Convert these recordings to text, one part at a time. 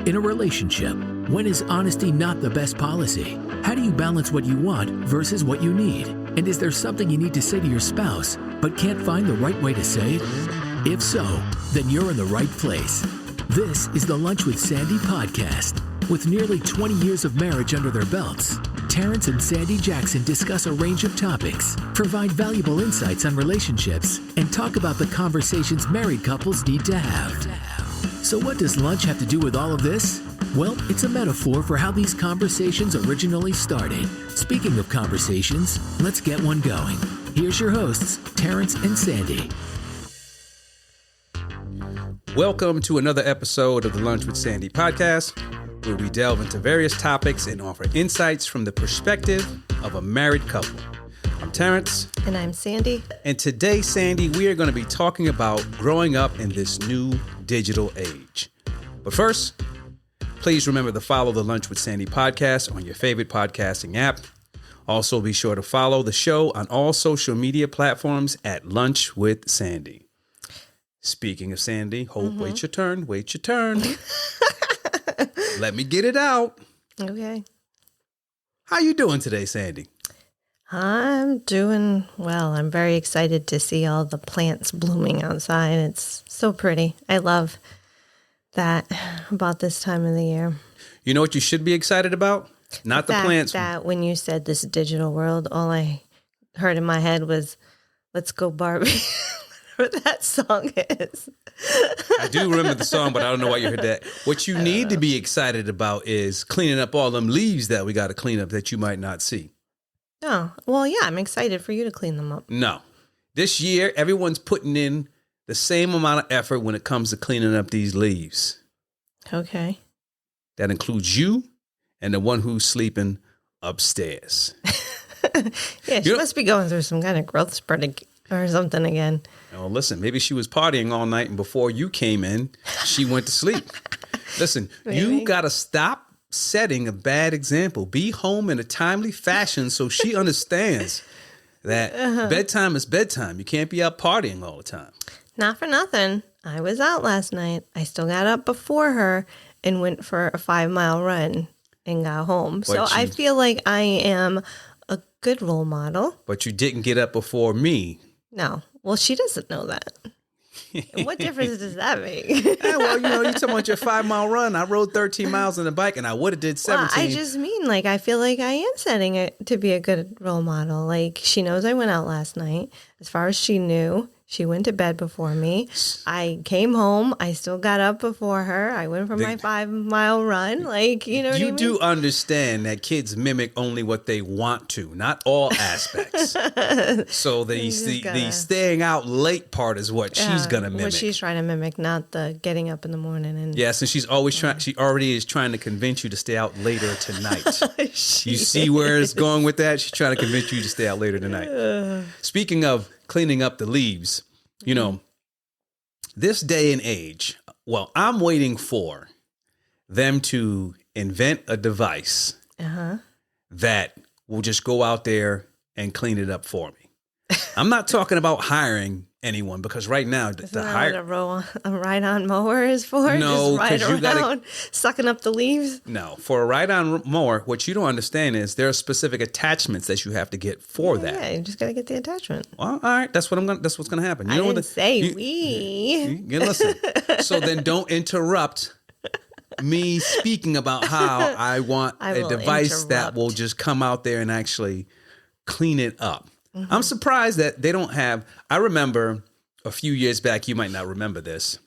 In a relationship, when is honesty not the best policy? How do you balance what you want versus what you need? And is there something you need to say to your spouse, but can't find the right way to say it? If so, then you're in the right place. This is the Lunch with Sandy podcast. With nearly 20 years of marriage under their belts, Terrance and Sandy Jackson discuss a range of topics, provide valuable insights on relationships, and talk about the conversations married couples need to have. So what does lunch have to do with all of this? Well, it's a metaphor for how these conversations originally started. Speaking of conversations, let's get one going. Here's your hosts, Terrance and Sandy. Welcome to another episode of the Lunch with Sandy podcast, where we delve into various topics and offer insights from the perspective of a married couple. I'm Terrance. And I'm Sandy. And today, Sandy, we are going to be talking about growing up in this new digital age. But first, please remember to follow the Lunch with Sandy podcast on your favorite podcasting app. Also, be sure to follow the show on all social media platforms at Lunch with Sandy. Speaking of Sandy, wait your turn. Let me get it out. Okay. How you doing today, Sandy? I'm doing well. I'm very excited to see all the plants blooming outside. It's so pretty. I love that about this time of the year. You know what you should be excited about? Not the plants. That when you said this digital world, all I heard in my head was, "Let's go Barbie." Whatever that song is. I do remember the song, but I don't know why you heard that. What you need to be excited about is cleaning up all them leaves that we got to clean up that you might not see. Oh, well, yeah, I'm excited for you to clean them up. No. This year, everyone's putting in the same amount of effort when it comes to cleaning up these leaves. Okay. That includes you and the one who's sleeping upstairs. Yeah, she must be going through some kind of growth spurt or something again. Oh, listen, maybe she was partying all night and before you came in, she went to sleep. Listen, you got to stop setting a bad example. Be home in a timely fashion so she understands that bedtime is bedtime. You can't be out partying all the time. Not for nothing. I was out last night. I still got up before her and went for a 5-mile run and got home. I feel like I am a good role model. But you didn't get up before me. No. Well, she doesn't know that. What difference does that make? Yeah, well, you're talking about your 5-mile run. I rode 13 miles on the bike and I would have did 17. Well, I just mean, I feel like I am setting it to be a good role model. She knows I went out last night. As far as she knew, she went to bed before me. I came home. I still got up before her. I went for my 5-mile run. You know what I mean? You do understand that kids mimic only what they want to, not all aspects. So the staying out late part is what she's going to mimic. What she's trying to mimic, not the getting up in the morning. And yes, and she's always trying. She already is trying to convince you to stay out later tonight. You see where it's going with that? She's trying to convince you to stay out later tonight. Speaking of cleaning up the leaves, this day and age, well, I'm waiting for them to invent a device that will just go out there and clean it up for me. I'm not talking about hiring anyone because right now a ride-on mower is for? No, just ride around sucking up the leaves? No, for a ride-on mower, what you don't understand is there are specific attachments that you have to get for that. Yeah, you just got to get the attachment. Well, all right, that's what's going to happen. I didn't say we. Listen. So then don't interrupt me speaking about how I want a device that will just come out there and actually clean it up. Mm-hmm. I'm surprised that they don't have. I remember a few years back, you might not remember this.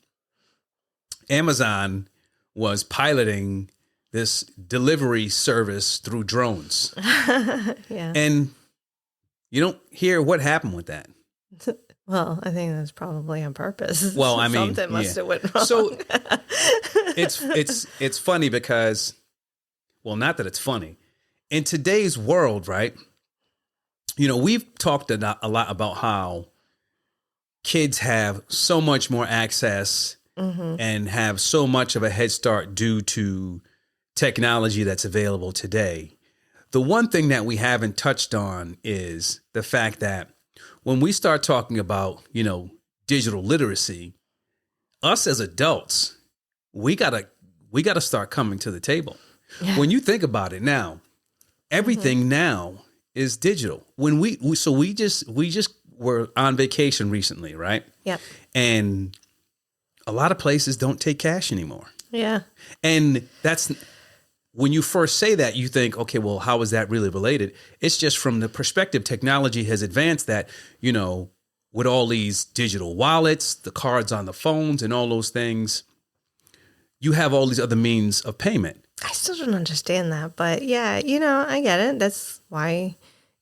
Amazon was piloting this delivery service through drones. Yeah. And you don't hear what happened with that. Well, I think that's probably on purpose. Well, I mean, something must have went wrong. So it's funny because, well, not that it's funny. In today's world, right? We've talked a lot about how kids have so much more access and have so much of a head start due to technology that's available today. The one thing that we haven't touched on is the fact that when we start talking about, digital literacy, us as adults, we got to we got to start coming to the table. When you think about it now, everything now is digital. When we just were on vacation recently, right? Yep. And a lot of places don't take cash anymore. Yeah. And that's when you first say that, you think, okay, well, how is that really related? It's just from the perspective technology has advanced that, you know, with all these digital wallets, the cards on the phones and all those things, you have all these other means of payment. I still don't understand that, but yeah, you know, I get it. That's why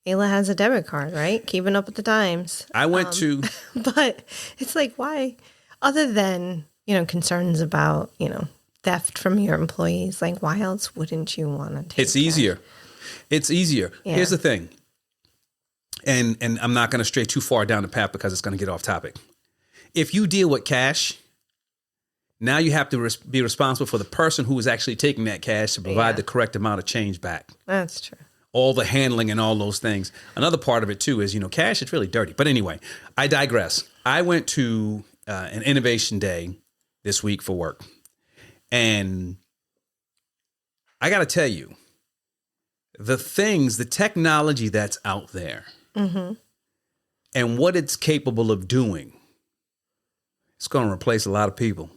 Ayla has a debit card, right? Keeping up with the times. I went to... But it's like, why? Other than, you know, concerns about, you know, theft from your employees, like, why else wouldn't you want to take It's easier. It's easier. Yeah. Here's the thing. And I'm not going to stray too far down the path because it's going to get off topic. If you deal with cash, now you have to be responsible for the person who is actually taking that cash to provide the correct amount of change back. That's true. All the handling and all those things. Another part of it, too, is, you know, cash is really dirty. But anyway, I digress. I went to an innovation day this week for work. And I got to tell you, the technology that's out there and what it's capable of doing, it's going to replace a lot of people.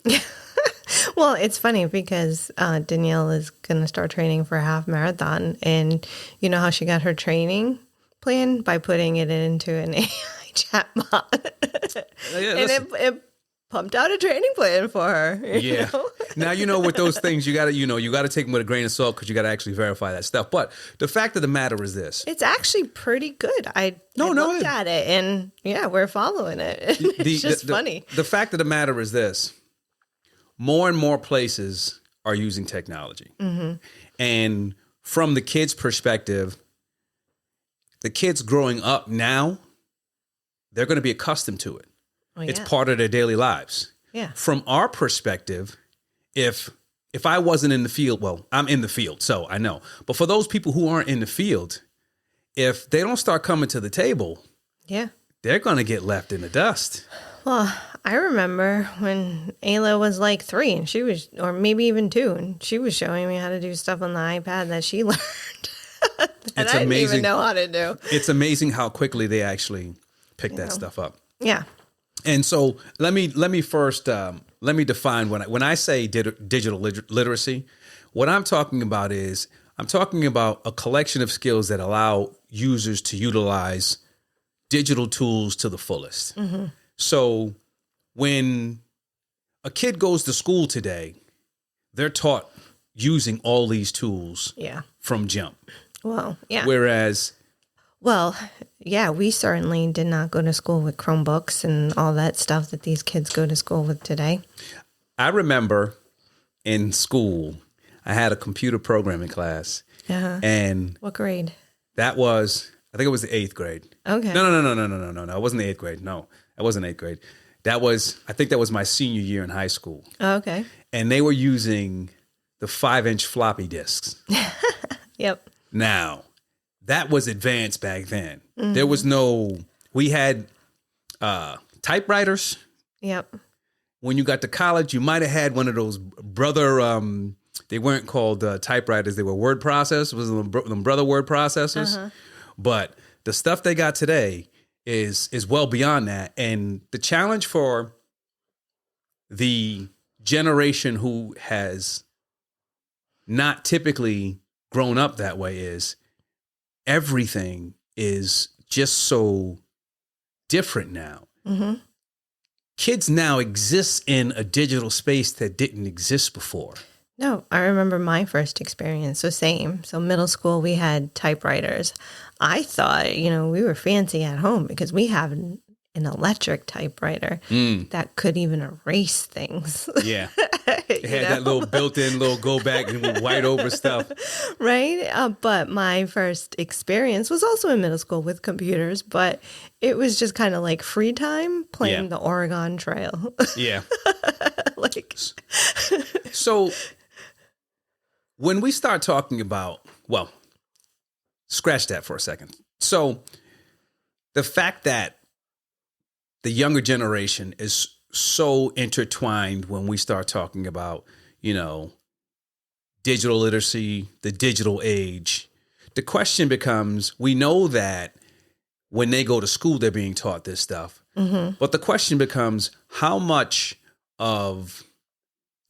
Well, it's funny because Danielle is going to start training for a half marathon. And you know how she got her training plan? By putting it into an AI chatbot. And it pumped out a training plan for her. You know? Now, you know, with those things, you got to take them with a grain of salt because you got to actually verify that stuff. But the fact of the matter is this. It's actually pretty good. I looked at it and yeah, we're following it. It's just funny. The fact of the matter is this. More and more places are using technology. And from the kids' perspective, the kids growing up now, they're going to be accustomed to it. Oh, yeah. It's part of their daily lives. Yeah. From our perspective, if I wasn't in the field, well, I'm in the field, so I know. But for those people who aren't in the field, if they don't start coming to the table, they're going to get left in the dust. Well, I remember when Ayla was like 3 and she was, or maybe even 2, and she was showing me how to do stuff on the iPad that she learned that I didn't even know how to do. It's amazing how quickly they actually pick that stuff up. Yeah. And so let me first let me define when I say digital literacy, what I'm talking about is I'm talking about a collection of skills that allow users to utilize digital tools to the fullest. So when a kid goes to school today, they're taught using all these tools from jump. Well, yeah. Whereas... Well, yeah, we certainly did not go to school with Chromebooks and all that stuff that these kids go to school with today. I remember in school, I had a computer programming class. And what grade? That was, I think it was the 8th grade. Okay. No. It wasn't the 8th grade. No, it wasn't 8th grade. I think that was my senior year in high school. Okay. And they were using the 5-inch floppy disks. Yep. Now, that was advanced back then. There was we had typewriters. Yep. When you got to college, you might have had one of those they weren't called typewriters. They were word processors. It was them brother word processors. But the stuff they got today is well beyond that. And the challenge for the generation who has not typically grown up that way is everything is just so different now. Kids now exist in a digital space that didn't exist before. No, I remember my first experience. So same. So middle school, we had typewriters. I thought, you know, we were fancy at home because we have an electric typewriter that could even erase things. Yeah. It had that little built-in little go back and white over stuff. Right. But my first experience was also in middle school with computers, but it was just kind of like free time playing the Oregon Trail. Yeah. So when we start talking about, well, scratch that for a second. So the fact that the younger generation is so intertwined when we start talking about, you know, digital literacy, the digital age. The question becomes, we know that when they go to school, they're being taught this stuff. Mm-hmm. But the question becomes, how much of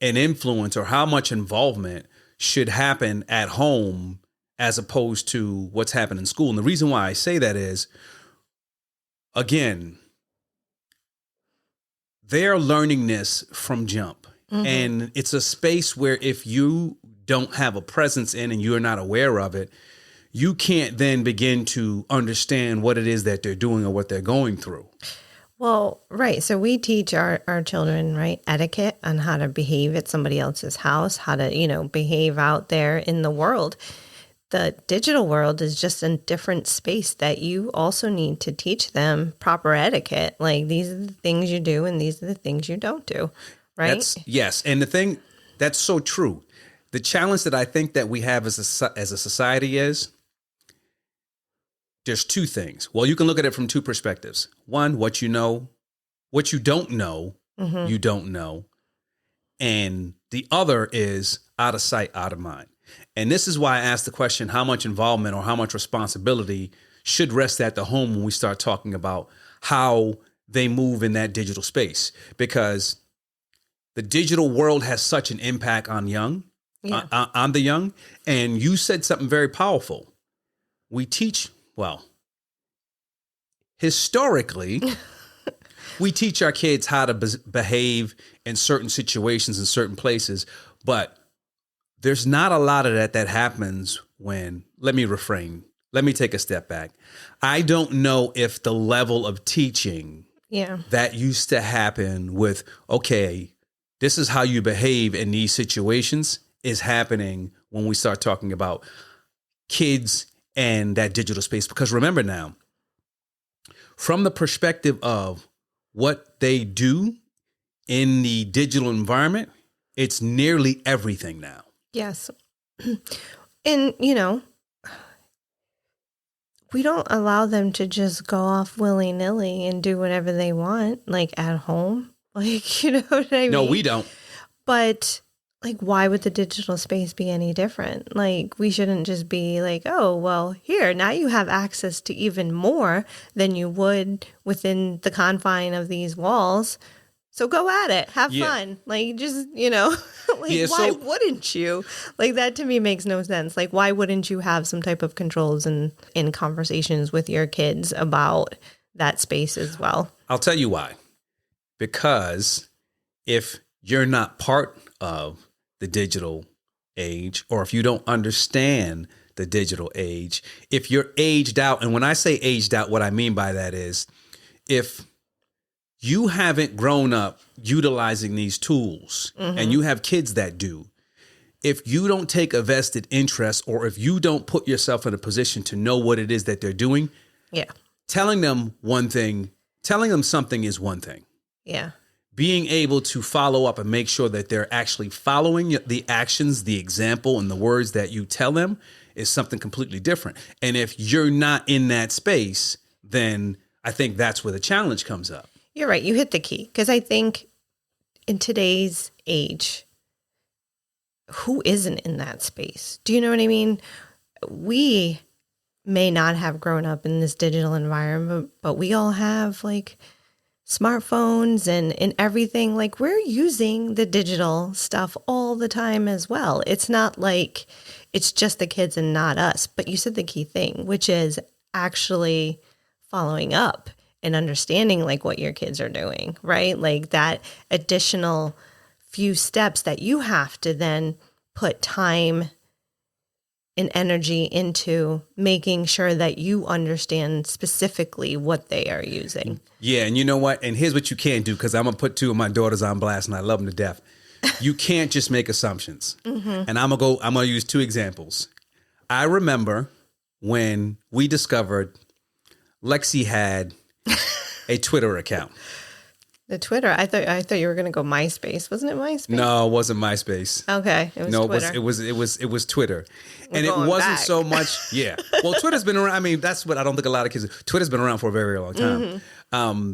an influence or how much involvement should happen at home as opposed to what's happening in school? And the reason why I say that is, again, they're learning this from jump. Mm-hmm. And it's a space where if you don't have a presence in and you're not aware of it, you can't then begin to understand what it is that they're doing or what they're going through. Well, right. So we teach our children, right, etiquette on how to behave at somebody else's house, how to, behave out there in the world. The digital world is just a different space that you also need to teach them proper etiquette. Like, these are the things you do and these are the things you don't do, right? Yes. And the thing, that's so true. The challenge that I think that we have as a society is, there's two things. Well, you can look at it from two perspectives. One, what you know, what you don't know, mm-hmm. you don't know. And the other is out of sight, out of mind. And this is why I asked the question, how much involvement or how much responsibility should rest at the home when we start talking about how they move in that digital space? Because the digital world has such an impact on the young. And you said something very powerful. We teach, historically, we teach our kids how to behave in certain situations in certain places, but there's not a lot of that happens when, let me refrain. Let me take a step back. I don't know if the level of teaching that used to happen with, okay, this is how you behave in these situations is happening when we start talking about kids and that digital space. Because remember now, from the perspective of what they do in the digital environment, it's nearly everything now. Yes. And, we don't allow them to just go off willy-nilly and do whatever they want, like at home. Like, you know what I mean? No, we don't. But, like, why would the digital space be any different? Like, we shouldn't just be like, oh, well, here, now you have access to even more than you would within the confine of these walls. So go at it. Have fun. Like, just, why wouldn't you? Like, that to me makes no sense. Like, why wouldn't you have some type of controls in conversations with your kids about that space as well? I'll tell you why. Because if you're not part of the digital age, or if you don't understand the digital age, if you're aged out, and when I say aged out, what I mean by that is, if you haven't grown up utilizing these tools, mm-hmm. and you have kids that do, if you don't take a vested interest, or if you don't put yourself in a position to know what it is that they're doing, telling them something is one thing. Yeah. Being able to follow up and make sure that they're actually following the actions, the example, and the words that you tell them is something completely different. And if you're not in that space, then I think that's where the challenge comes up. You're right. You hit the key. Because I think in today's age, who isn't in that space? Do you know what I mean? We may not have grown up in this digital environment, but we all have like smartphones and everything. Like, we're using the digital stuff all the time as well. It's not like it's just the kids and not us. But you said the key thing, which is actually following up and understanding like what your kids are doing, right? Like that additional few steps that you have to then put time and energy into making sure that you understand specifically what they are using. Yeah. And you know what? And here's what you can't do, because I'm going to put two of my daughters on blast and I love them to death. You can't just make assumptions. Mm-hmm. And I'm going to use two examples. I remember when we discovered Lexi had a Twitter account. The Twitter? I thought you were going to go MySpace. Wasn't it MySpace? No, it wasn't MySpace. Okay, it was Twitter. It was Twitter, and it wasn't back. So much. Yeah, well, Twitter's been around. I mean, that's what I don't think a lot of kids. Twitter's been around for a very, very long time. Mm-hmm.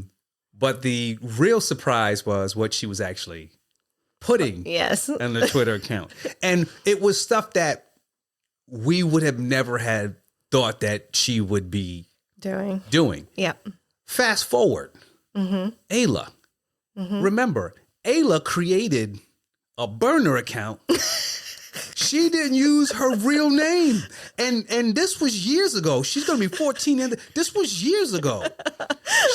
But the real surprise was what she was actually pudding Yes. on the Twitter account. And it was stuff that we would have never had thought that she would be doing. Yep. Fast forward. Ayla. Remember, Ayla created a burner account. She didn't use her real name. And this was years ago. She's going to be 14. And this was years ago.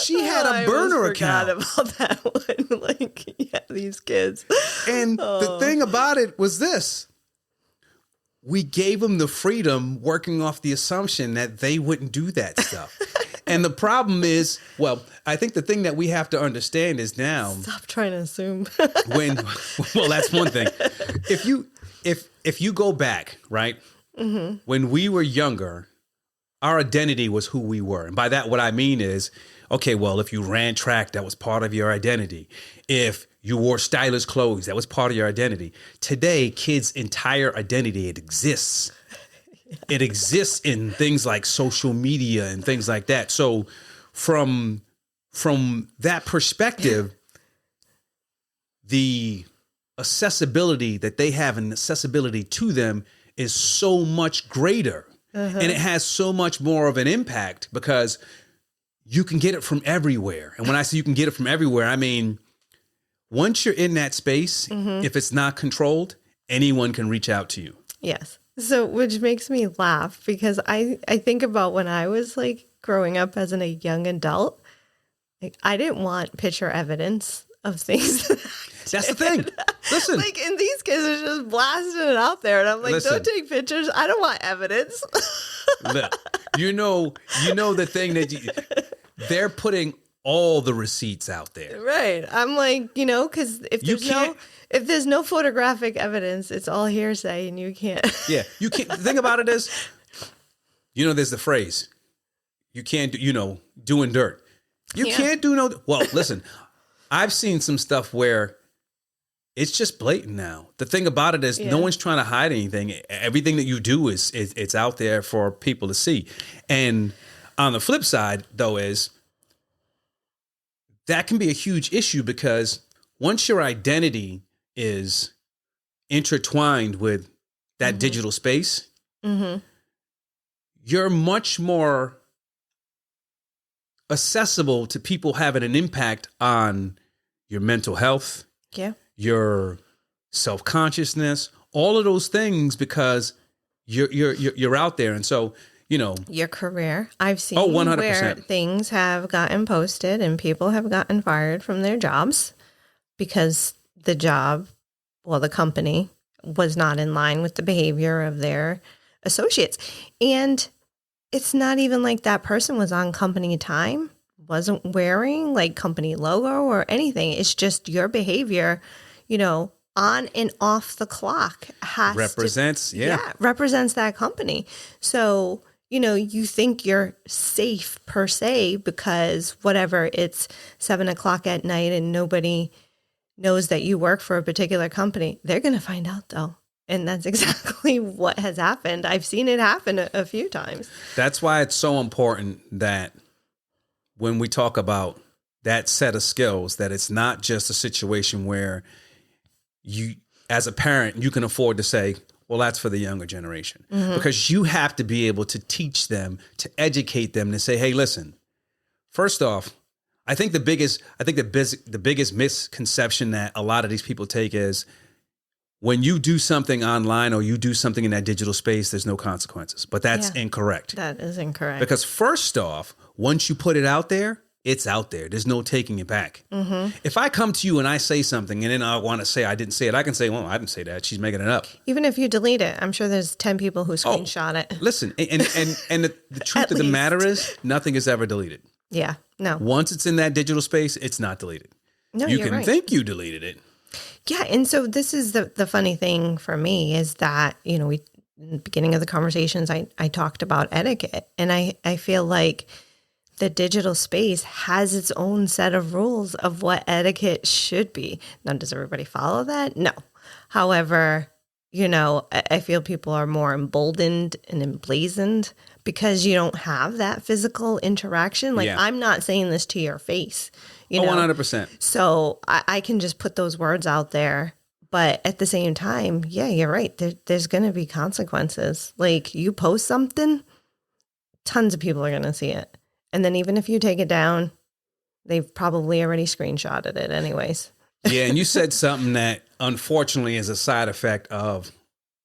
She had a burner account. I forgot about that one. Like, yeah, these kids. And the thing about it was this. We gave them the freedom working off the assumption that they wouldn't do that stuff. And the problem is, well, I think the thing that we have to understand is now. Stop trying to assume. Well, that's one thing. If you go back, right, when we were younger, our identity was who we were. And by that, what I mean is, okay, well, if you ran track, that was part of your identity. If you wore stylish clothes, that was part of your identity. Today, kids' entire identity, it exists. It exists in things like social media and things like that. So from that perspective, the accessibility that they have and accessibility to them is so much greater. And it has so much more of an impact because you can get it from everywhere. And when I say you can get it from everywhere, I mean, once you're in that space, if it's not controlled, anyone can reach out to you. Yes. So, which makes me laugh because I think about when I was like growing up as a young adult, like I didn't want picture evidence of things. That's the thing. Listen. Like, and these kids are just blasting it out there. And I'm like, Listen. Don't take pictures. I don't want evidence. Look, you know the thing that they're putting all the receipts out there. Right. I'm like, because if there's no photographic evidence, it's all hearsay and you can't. Yeah. You can't. The thing about it is, there's the phrase, you can't do, doing dirt. You can't do no. Well, listen, I've seen some stuff where it's just blatant now. The thing about it is no one's trying to hide anything. Everything that you do is it's out there for people to see. And on the flip side, though, is that can be a huge issue because once your identity is intertwined with that digital space, you're much more accessible to people having an impact on your mental health, your self-consciousness, all of those things because you're out there. And so, your career. I've seen 100%. where things have gotten posted and people have gotten fired from their jobs because the company was not in line with the behavior of their associates. And it's not even like that person was on company time, wasn't wearing like company logo or anything. It's just your behavior, on and off the clock represents that company. So, you think you're safe per se because whatever, it's 7:00 at night and nobody knows that you work for a particular company. They're going to find out though. And that's exactly what has happened. I've seen it happen a few times. That's why it's so important that when we talk about that set of skills, that it's not just a situation where you, as a parent, you can afford to say, well, that's for the younger generation, because you have to be able to teach them, to educate them, to say, hey, listen, first off, I think the biggest misconception that a lot of these people take is when you do something online or you do something in that digital space, there's no consequences. But that's incorrect. That is incorrect. Because first off, once you put it out there, it's out there. There's no taking it back. If I come to you and I say something and then I want to say I didn't say it, I can say, well, I didn't say that. She's making it up. Even if you delete it, I'm sure there's 10 people who screenshot it. Listen, and the truth of the matter is nothing is ever deleted. Yeah, no. Once it's in that digital space, it's not deleted. No, you you're can right. think you deleted it. Yeah, and so this is the funny thing for me is that, in the beginning of the conversations, I talked about etiquette. And I feel like the digital space has its own set of rules of what etiquette should be. Now, does everybody follow that? No. However, I feel people are more emboldened and emblazoned because you don't have that physical interaction. Like, I'm not saying this to your face. 100%. So I can just put those words out there, But at the same time, yeah, you're right. There's going to be consequences. Like you post something, tons of people are going to see it. And then even if you take it down, they've probably already screenshotted it anyways. Yeah, and you said something that unfortunately is a side effect of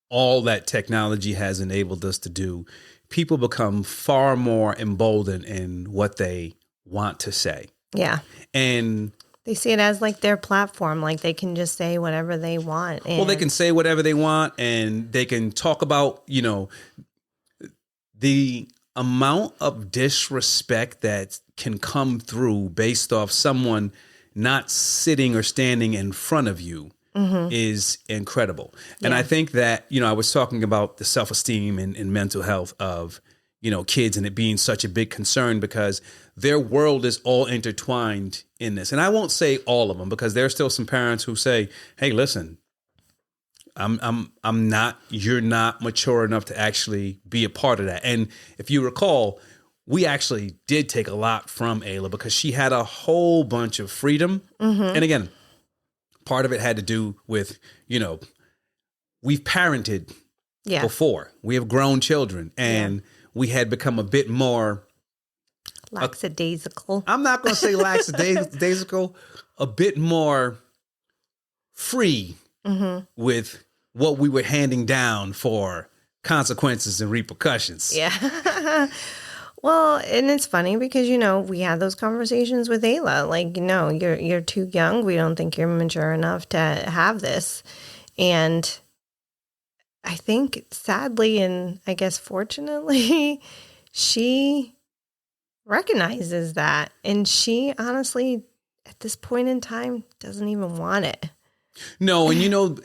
all that technology has enabled us to do. People become far more emboldened in what they want to say. Yeah. And they see it as like their platform, like they can just say whatever they want. Well, they can say whatever they want, and they can talk about, the amount of disrespect that can come through based off someone not sitting or standing in front of you is incredible. And I think that, I was talking about the self-esteem and mental health of, kids, and it being such a big concern because their world is all intertwined in this. And I won't say all of them because there are still some parents who say, hey, listen, you're not mature enough to actually be a part of that. And if you recall, we actually did take a lot from Ayla because she had a whole bunch of freedom. And again, part of it had to do with, we've parented before. We have grown children and we had become a bit more lackadaisical. I'm not going to say lackadaisical, a bit more free with what we were handing down for consequences and repercussions. Yeah. Well, and it's funny because, we had those conversations with Ayla. Like, you're too young. We don't think you're mature enough to have this. And I think sadly, and I guess fortunately, she recognizes that. And she honestly, at this point in time, doesn't even want it. No, and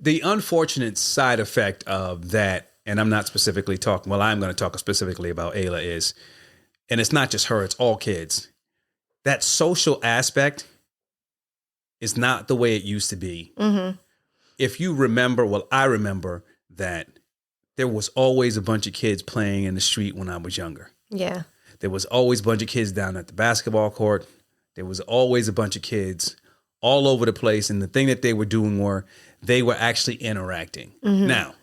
the unfortunate side effect of that, and I'm not specifically talking, well, I'm going to talk specifically about Ayla is, and it's not just her, it's all kids. That social aspect is not the way it used to be. If you remember, well, I remember that there was always a bunch of kids playing in the street when I was younger. Yeah. There was always a bunch of kids down at the basketball court. There was always a bunch of kids all over the place. And the thing that they were doing they were actually interacting. Now,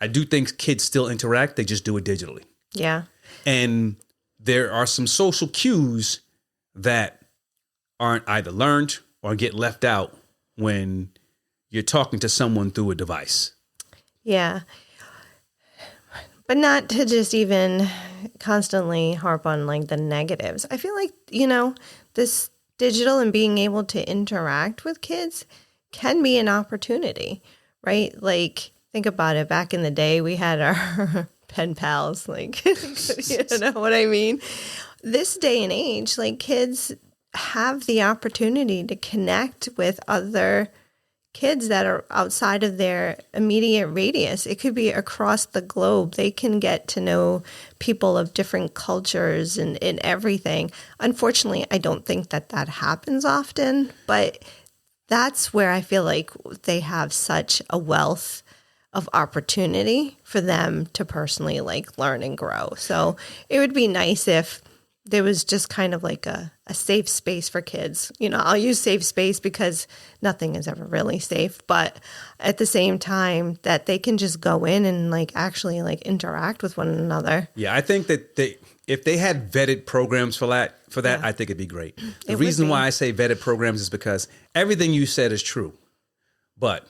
I do think kids still interact. They just do it digitally. Yeah. And there are some social cues that aren't either learned or get left out when you're talking to someone through a device. Yeah. But not to just even constantly harp on like the negatives. I feel like, this digital and being able to interact with kids can be an opportunity, right? Like, think about it. Back in the day, we had our pen pals, like, you know what I mean? This day and age, like, kids have the opportunity to connect with other kids that are outside of their immediate radius. It could be across the globe. They can get to know people of different cultures and everything. Unfortunately, I don't think that happens often, but that's where I feel like they have such a wealth of opportunity for them to personally like learn and grow. So it would be nice if there was just kind of like a safe space for kids. I'll use safe space because nothing is ever really safe, but at the same time that they can just go in and like actually like interact with one another. Yeah, I think that if they had vetted programs for that, I think it'd be great. The reason why I say vetted programs is because everything you said is true, but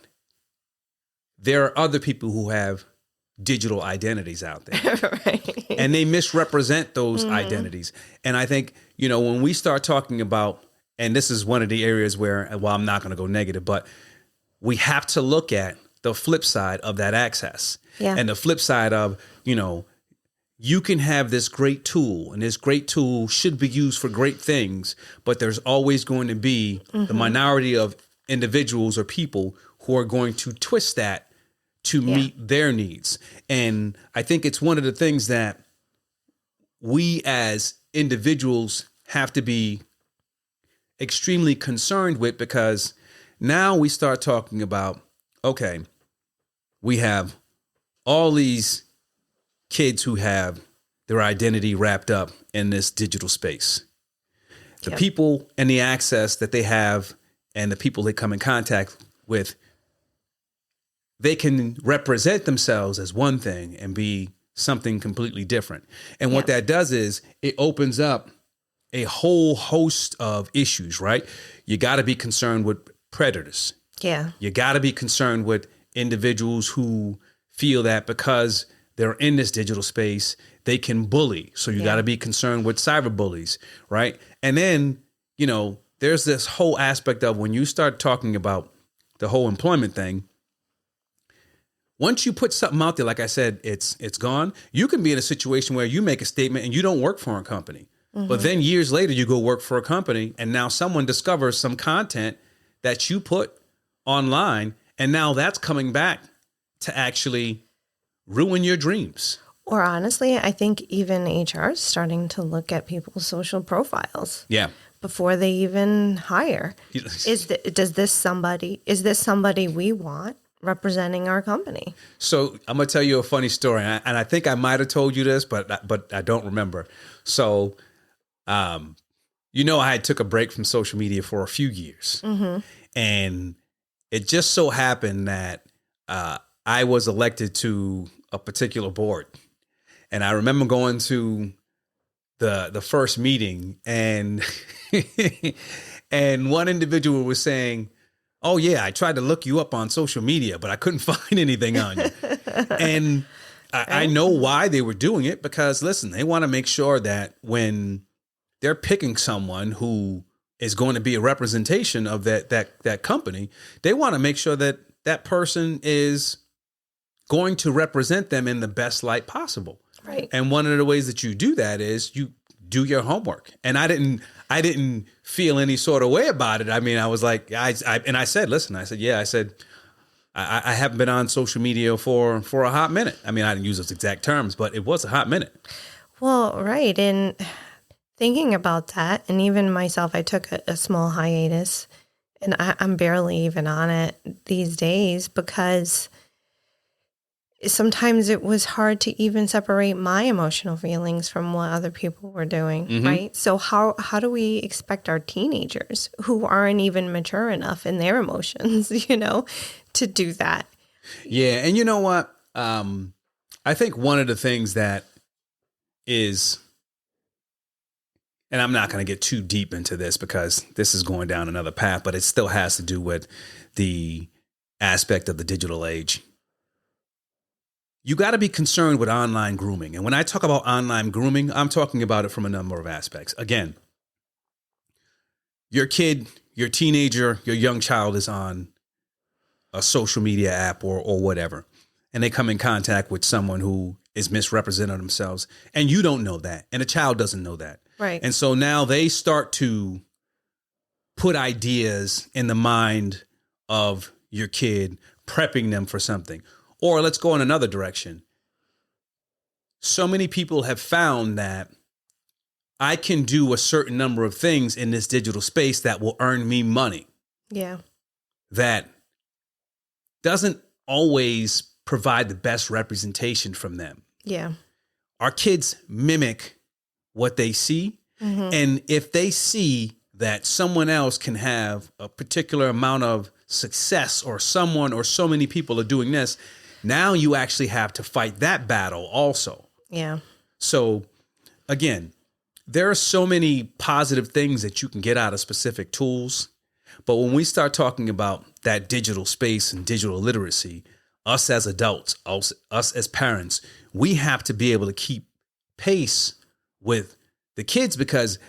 there are other people who have digital identities out there. Right. And they misrepresent those identities. And I think, when we start talking about, and this is one of the areas where, well, I'm not going to go negative, but we have to look at the flip side of that access. Yeah. And the flip side of, you can have this great tool, and this great tool should be used for great things, but there's always going to be the minority of individuals or people who are going to twist that to meet their needs. And I think it's one of the things that we as individuals have to be extremely concerned with, because now we start talking about, okay, we have all these kids who have their identity wrapped up in this digital space. The people and the access that they have and the people they come in contact with they can represent themselves as one thing and be something completely different. And what that does is it opens up a whole host of issues, right? You got to be concerned with predators. Yeah. You got to be concerned with individuals who feel that because they're in this digital space, they can bully. So you got to be concerned with cyber bullies, right? And then, you know, there's this whole aspect of when you start talking about the whole employment thing. Once you put something out there, like I said, it's gone. You can be in a situation where you make a statement and you don't work for a company. But then years later, you go work for a company and now someone discovers some content that you put online. And now that's coming back to actually ruin your dreams. Or honestly, I think even HR is starting to look at people's social profiles. Yeah. Before they even hire. Is this somebody we want representing our company? So I'm going to tell you a funny story. And I think I might have told you this, but I don't remember. So, you know, I took a break from social media for a few years. And it just so happened that I was elected to a particular board. And I remember going to the first meeting and and one individual was saying, "Oh yeah, I tried to look you up on social media, but I couldn't find anything on you." And I know why they were doing it, because listen, they want to make sure that when they're picking someone who is going to be a representation of that company, they want to make sure that that person is going to represent them in the best light possible. Right. And one of the ways that you do that is you do your homework. And I didn't feel any sort of way about it. I mean, I was like, I said, listen, I said, I haven't been on social media for a hot minute. I mean, I didn't use those exact terms, but it was a hot minute. Well, right. And thinking about that, and even myself, I took a small hiatus, and I'm barely even on it these days because sometimes it was hard to even separate my emotional feelings from what other people were doing, right? So how do we expect our teenagers who aren't even mature enough in their emotions, you know, to do that? Yeah, and you know what? I think one of the things that is, and I'm not going to get too deep into this because this is going down another path, but it still has to do with the aspect of the digital age. You got to be concerned with online grooming. And when I talk about online grooming, I'm talking about it from a number of aspects. Again, your kid, your teenager, your young child is on a social media app or whatever, and they come in contact with someone who is misrepresenting themselves, and you don't know that, and the child doesn't know that. Right. And so now they start to put ideas in the mind of your kid, prepping them for something. Or let's go in another direction. So many people have found that I can do a certain number of things in this digital space that will earn me money. Yeah. That doesn't always provide the best representation from them. Yeah. Our kids mimic what they see. And if they see that someone else can have a particular amount of success, or someone or so many people are doing this, now you actually have to fight that battle also. Yeah. So again, there are so many positive things that you can get out of specific tools. But when we start talking about that digital space and digital literacy, us as adults, us as parents, we have to be able to keep pace with the kids, because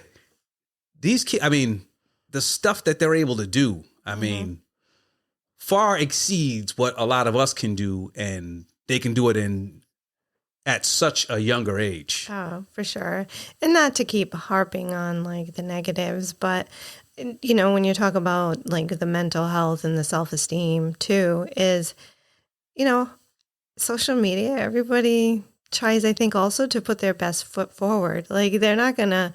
these kids, I mean, the stuff that they're able to do, I mean, far exceeds what a lot of us can do, and they can do it at such a younger age. Oh, for sure. And not to keep harping on like the negatives, but you know, when you talk about like the mental health and the self-esteem too, is, you know, social media, everybody tries, I think, also to put their best foot forward. Like they're not going to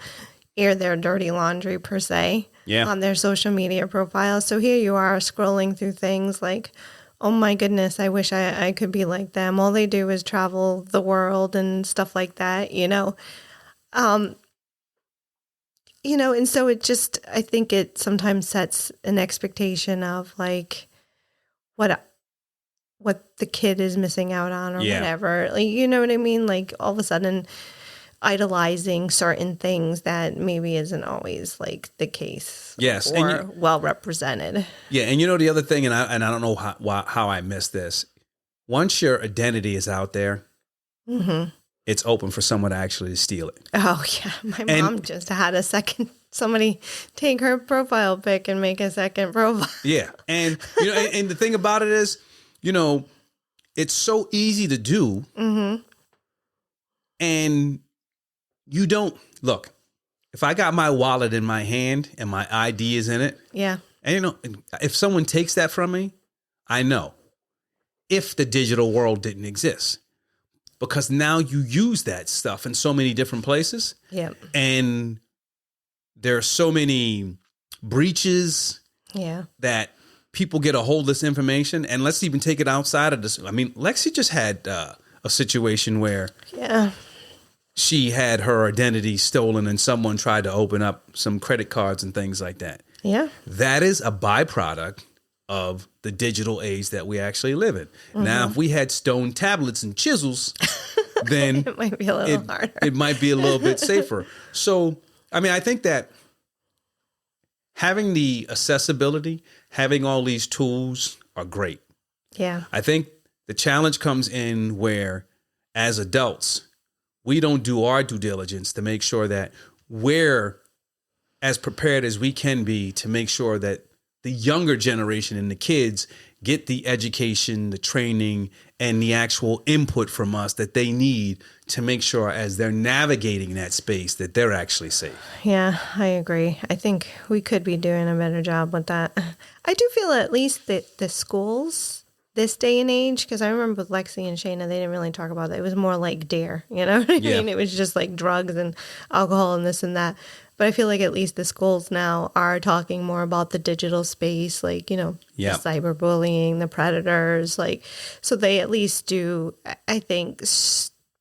air their dirty laundry per se on their social media profile. So here you are scrolling through things like, oh my goodness, I wish I could be like them. All they do is travel the world and stuff like that, you know. You know, and so it just, I think it sometimes sets an expectation of like what what the kid is missing out on or Yeah. whatever. Like, you know what I mean? Like all of a sudden idolizing certain things that maybe isn't always like the case. Yes, or well represented. Yeah, and you know the other thing, and I don't know how I missed this. Once your identity is out there, it's open for someone to actually steal it. Oh yeah, my mom just had somebody take her profile pic and make a second profile. Yeah, and you know, and the thing about it is, you know, it's so easy to do, and you don't look. If I got my wallet in my hand and my ID is in it, Yeah. and you know, if someone takes that from me, I know. If the digital world didn't exist, because now you use that stuff in so many different places, Yep. and there are so many breaches Yeah. that people get a hold of this information. And let's even take it outside of this. I mean, Lexi just had a situation where Yeah. she had her identity stolen and someone tried to open up some credit cards and things like that. Yeah. That is a byproduct of the digital age that we actually live in. Now, if we had stone tablets and chisels, then It might be a little harder. it might be a little bit safer. So, I mean, I think that having the accessibility, having all these tools are great. Yeah. I think the challenge comes in where, as adults, we don't do our due diligence to make sure that we're as prepared as we can be to make sure that the younger generation and the kids get the education, the training, and the actual input from us that they need to make sure as they're navigating that space that they're actually safe. Yeah, I agree. I think we could be doing a better job with that. I do feel at least that the schools this day and age, because I remember with Lexi and Shayna, they didn't really talk about that. It was more like DARE, you know what I Yeah. mean? It was just like drugs and alcohol and this and that. But I feel like at least the schools now are talking more about the digital space, like, you know, Yeah. the cyberbullying, the predators, like, so they at least do, I think,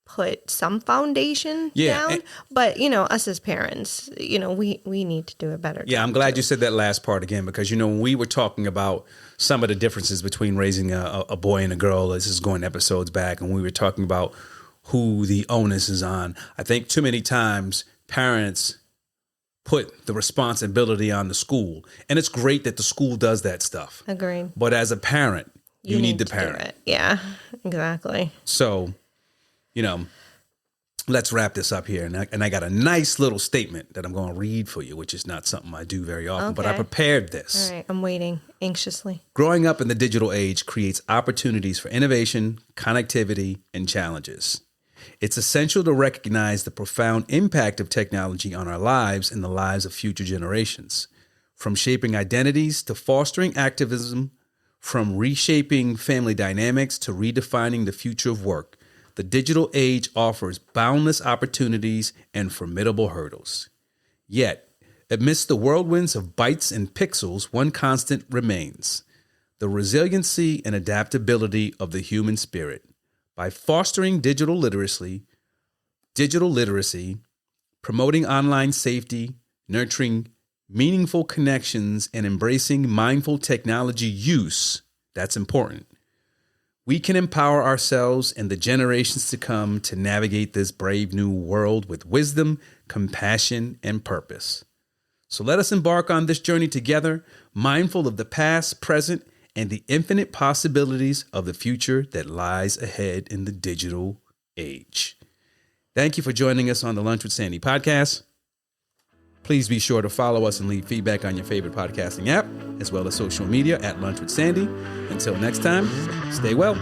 put some foundation Yeah, down. and- But, you know, us as parents, you know, we need to do a better job. Yeah, I'm glad you said that last part again, because, you know, when we were talking about some of the differences between raising a boy and a girl, this is going episodes back, and we were talking about who the onus is on. I think too many times parents put the responsibility on the school, and it's great that the school does that stuff. Agreed. But as a parent, you need to do parent. it. Yeah, exactly. So, you know, let's wrap this up here. And I got a nice little statement that I'm going to read for you, which is not something I do very often, but I Okay. prepared this. All right, I'm waiting anxiously. Growing up in the digital age creates opportunities for innovation, connectivity, and challenges. It's essential to recognize the profound impact of technology on our lives and the lives of future generations. From shaping identities to fostering activism, from reshaping family dynamics to redefining the future of work, the digital age offers boundless opportunities and formidable hurdles. Yet, amidst the whirlwinds of bytes and pixels, one constant remains: the resiliency and adaptability of the human spirit. By fostering digital literacy, promoting online safety, nurturing meaningful connections, and embracing mindful technology use, that's important, we can empower ourselves and the generations to come to navigate this brave new world with wisdom, compassion, and purpose. So let us embark on this journey together, mindful of the past, present, and the infinite possibilities of the future that lies ahead in the digital age. Thank you for joining us on the Lunch with Sandy podcast. Please be sure to follow us and leave feedback on your favorite podcasting app, as well as social media at Lunch with Sandy. Until next time, stay well.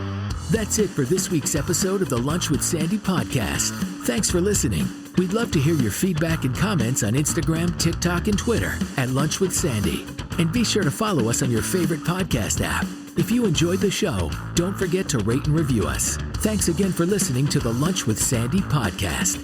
That's it for this week's episode of the Lunch with Sandy podcast. Thanks for listening. We'd love to hear your feedback and comments on Instagram, TikTok, and Twitter at Lunch with Sandy. And be sure to follow us on your favorite podcast app. If you enjoyed the show, don't forget to rate and review us. Thanks again for listening to the Lunch with Sandy podcast.